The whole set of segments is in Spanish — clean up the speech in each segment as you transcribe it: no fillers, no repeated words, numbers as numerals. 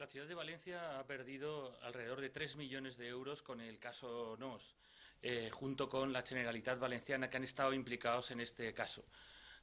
La ciudad de Valencia ha perdido alrededor de 3 millones de euros con el caso NOS, junto con la Generalitat Valenciana, que han estado implicados en este caso.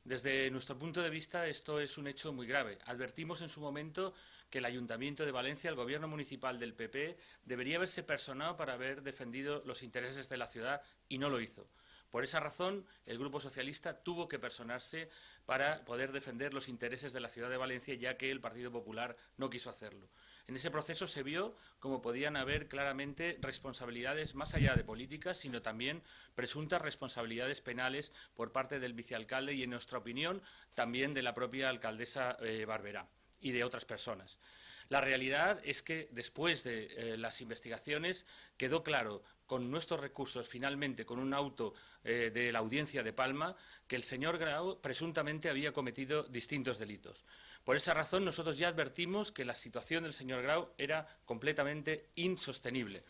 Desde nuestro punto de vista, esto es un hecho muy grave. Advertimos en su momento que el Ayuntamiento de Valencia, el Gobierno municipal del PP, debería haberse personado para haber defendido los intereses de la ciudad y no lo hizo. Por esa razón, el Grupo Socialista tuvo que personarse para poder defender los intereses de la ciudad de Valencia, ya que el Partido Popular no quiso hacerlo. En ese proceso se vio cómo podían haber claramente responsabilidades más allá de políticas, sino también presuntas responsabilidades penales por parte del vicealcalde y, en nuestra opinión, también de la propia alcaldesa Barberá y de otras personas. La realidad es que después de las investigaciones quedó claro, con nuestros recursos, finalmente con un auto de la Audiencia de Palma, que el señor Grau presuntamente había cometido distintos delitos. Por esa razón nosotros ya advertimos que la situación del señor Grau era completamente insostenible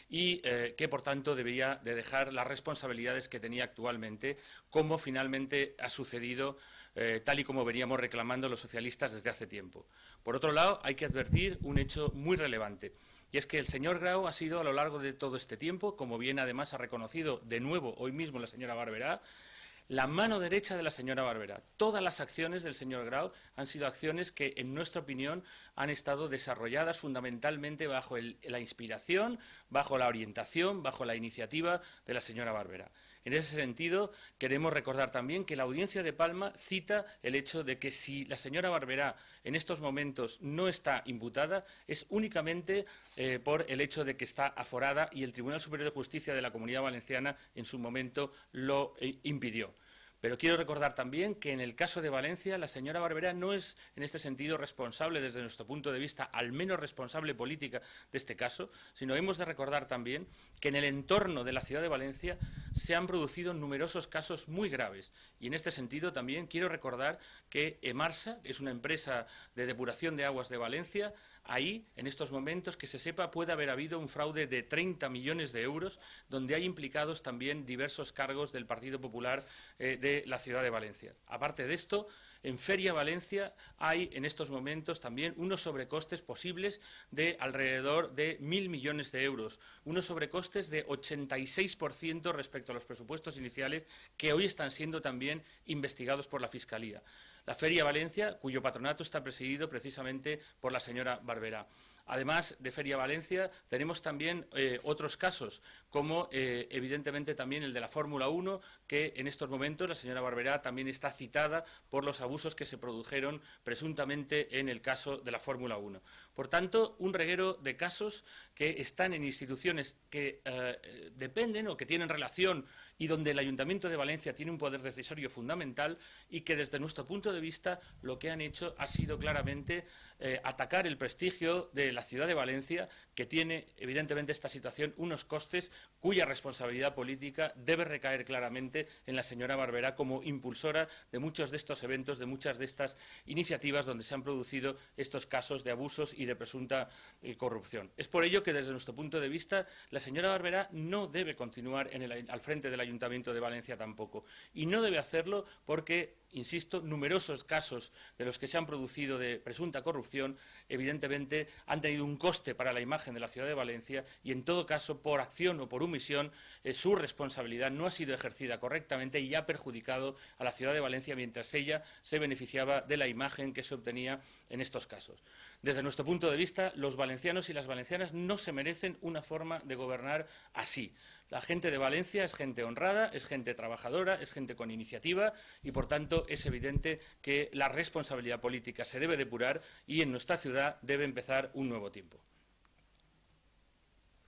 y que, por tanto, debía de dejar las responsabilidades que tenía actualmente, como finalmente ha sucedido, tal y como veníamos reclamando los socialistas desde hace tiempo. Por otro lado, hay que advertir un hecho muy relevante, y es que el señor Grau ha sido, a lo largo de todo este tiempo, como bien además ha reconocido de nuevo hoy mismo la señora Barberá, la mano derecha de la señora Barberá. Todas las acciones del señor Grau han sido acciones que, en nuestra opinión, han estado desarrolladas fundamentalmente bajo la inspiración, bajo la orientación, bajo la iniciativa de la señora Barberá. En ese sentido, queremos recordar también que la Audiencia de Palma cita el hecho de que si la señora Barberá en estos momentos no está imputada, es únicamente por el hecho de que está aforada y el Tribunal Superior de Justicia de la Comunidad Valenciana en su momento lo impidió. Pero quiero recordar también que en el caso de Valencia la señora Barberá no es en este sentido responsable, desde nuestro punto de vista, al menos responsable política de este caso, sino hemos de recordar también que en el entorno de la ciudad de Valencia se han producido numerosos casos muy graves. Y en este sentido también quiero recordar que Emarsa es una empresa de depuración de aguas de Valencia. Ahí, en estos momentos, que se sepa, puede haber habido un fraude de 30 millones de euros, donde hay implicados también diversos cargos del Partido Popular de la ciudad de Valencia. Aparte de esto, en Feria Valencia hay en estos momentos también unos sobrecostes posibles de alrededor de 1.000 millones de euros, unos sobrecostes de 86% respecto a los presupuestos iniciales, que hoy están siendo también investigados por la Fiscalía. La Feria Valencia, cuyo patronato está presidido precisamente por la señora Barberá. Además de Feria Valencia, tenemos también otros casos, como evidentemente también el de la Fórmula 1, que en estos momentos la señora Barberá también está citada por los abusos que se produjeron presuntamente en el caso de la Fórmula 1. Por tanto, un reguero de casos que están en instituciones que dependen o que tienen relación y donde el Ayuntamiento de Valencia tiene un poder decisorio fundamental y que, desde nuestro punto de vista, lo que han hecho ha sido claramente atacar el prestigio de la ciudad de Valencia, que tiene evidentemente esta situación unos costes cuya responsabilidad política debe recaer claramente en la señora Barberá como impulsora de muchos de estos eventos, de muchas de estas iniciativas donde se han producido estos casos de abusos y de presunta corrupción. Es por ello que, desde nuestro punto de vista, la señora Barberá no debe continuar al frente del Ayuntamiento de Valencia tampoco, y no debe hacerlo porque, insisto, numerosos casos de los que se han producido de presunta corrupción, evidentemente, han tenido un coste para la imagen de la ciudad de Valencia y, en todo caso, por acción o por omisión, su responsabilidad no ha sido ejercida correctamente y ha perjudicado a la ciudad de Valencia mientras ella se beneficiaba de la imagen que se obtenía en estos casos. Desde nuestro punto de vista, los valencianos y las valencianas no se merecen una forma de gobernar así. La gente de Valencia es gente honrada, es gente trabajadora, es gente con iniciativa y, por tanto, es evidente que la responsabilidad política se debe depurar y en nuestra ciudad debe empezar un nuevo tiempo.